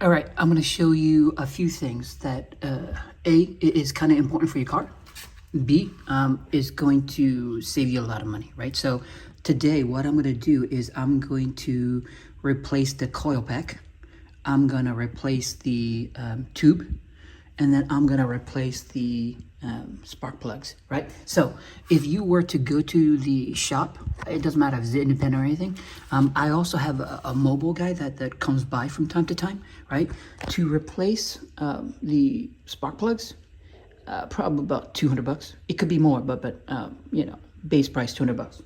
All right, I'm going to show you a few things that A, is kind of important for your car. B, is going to save you a lot of money, right? So today what I'm going to do is I'm going to replace the coil pack. I'm going to replace the tube, and then I'm going to replace the spark plugs, right? So if you were to go to the shop, it doesn't matter if it's independent or anything. I also have a mobile guy that comes by from time to time, right? To replace the spark plugs, probably about 200 bucks. It could be more, but you know, base price 200 bucks.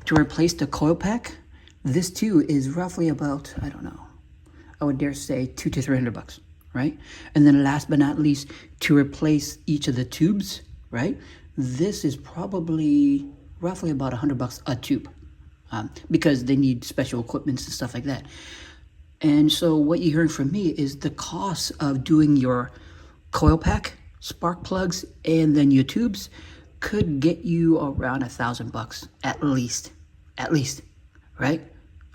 To replace the coil pack, this too is roughly about, I don't know, I would dare say 200 to 300 bucks, right? And then last but not least, to replace each of the tubes, right? This is probably roughly about 100 bucks a tube, because they need special equipment and stuff like that. And so what you're hearing from me is the cost of doing your coil pack, spark plugs, and then your tubes could get you around $1,000 at least, right?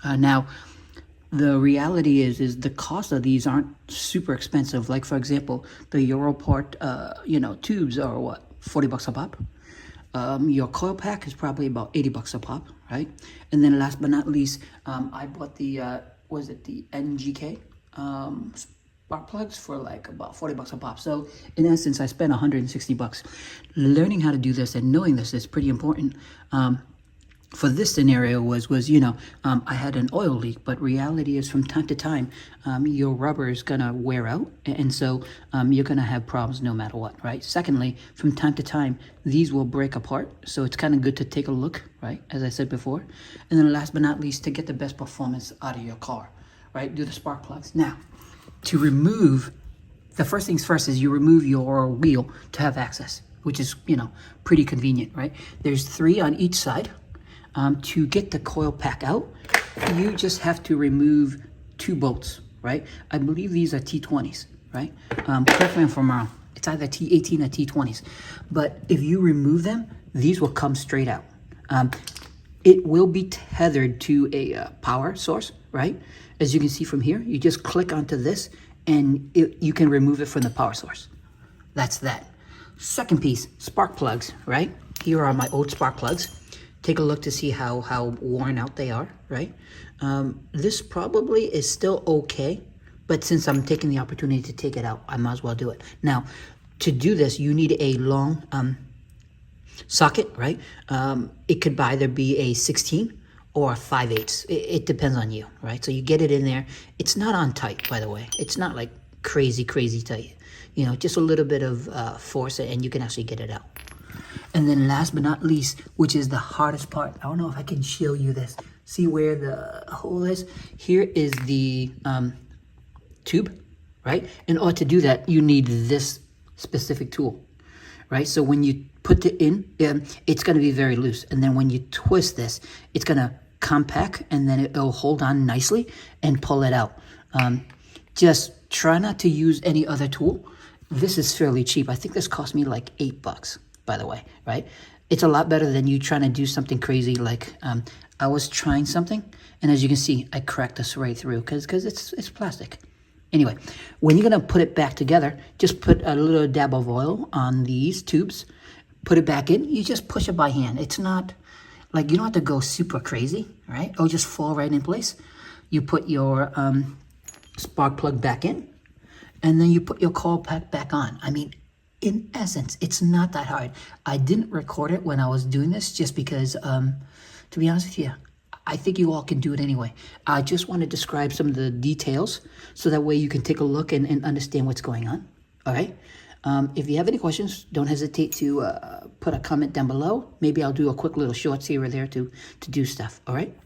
Now, the reality is the cost of these aren't super expensive. Like for example, the Europort, tubes are what, 40 bucks a pop. Your coil pack is probably about 80 bucks a pop, right? And then last but not least, I bought the the NGK spark plugs for like about 40 bucks a pop. So in essence, I spent 160 bucks. Learning how to do this and knowing this is pretty important. For this scenario was I had an oil leak, but reality is from time to time, your rubber is gonna wear out, and so you're gonna have problems no matter what, right? Secondly, from time to time, these will break apart, so it's kind of good to take a look, right? As I said before. And then last but not least, to get the best performance out of your car, right? Do the spark plugs. Now, to remove, the first things first is you remove your wheel to have access, which is, pretty convenient, right? There's 3 on each side. To get the coil pack out, you just have to remove 2 bolts, right? I believe these are T20s, right? Correct me if I'm wrong. It's either T18 or T20s. But if you remove them, these will come straight out. It will be tethered to a power source, right? As you can see from here, you just click onto this and you can remove it from the power source. That's that. Second piece, spark plugs, right? Here are my old spark plugs. Take a look to see how worn out they are, right? This probably is still okay, but since I'm taking the opportunity to take it out, I might as well do it. Now, to do this, you need a long socket, right? It could either be a 16 or a 5/8. It depends on you, right? So you get it in there. It's not on tight, by the way. It's not like crazy tight. Just a little bit of force, and you can actually get it out. And then last but not least, which is the hardest part, I don't know if I can show you this. See where the hole is? Here is the tube, right? In order to do that, you need this specific tool, right? So when you put it in, it's going to be very loose. And then when you twist this, it's going to compact, and then it'll hold on nicely and pull it out. Just try not to use any other tool. This is fairly cheap. I think this cost me like $8. By the way, right? It's a lot better than you trying to do something crazy like I was trying something, and as you can see, I cracked this right through because it's plastic. Anyway, when you're gonna put it back together, just put a little dab of oil on these tubes, put it back in. You just push it by hand. It's not like you don't have to go super crazy, right? It'll just fall right in place. You put your spark plug back in, and then you put your coil pack back on. I mean, in essence, it's not that hard. I didn't record it when I was doing this just because, to be honest with you, I think you all can do it anyway. I just want to describe some of the details so that way you can take a look and understand what's going on. All right? If you have any questions, don't hesitate to put a comment down below. Maybe I'll do a quick little shorts here or there to do stuff. All right?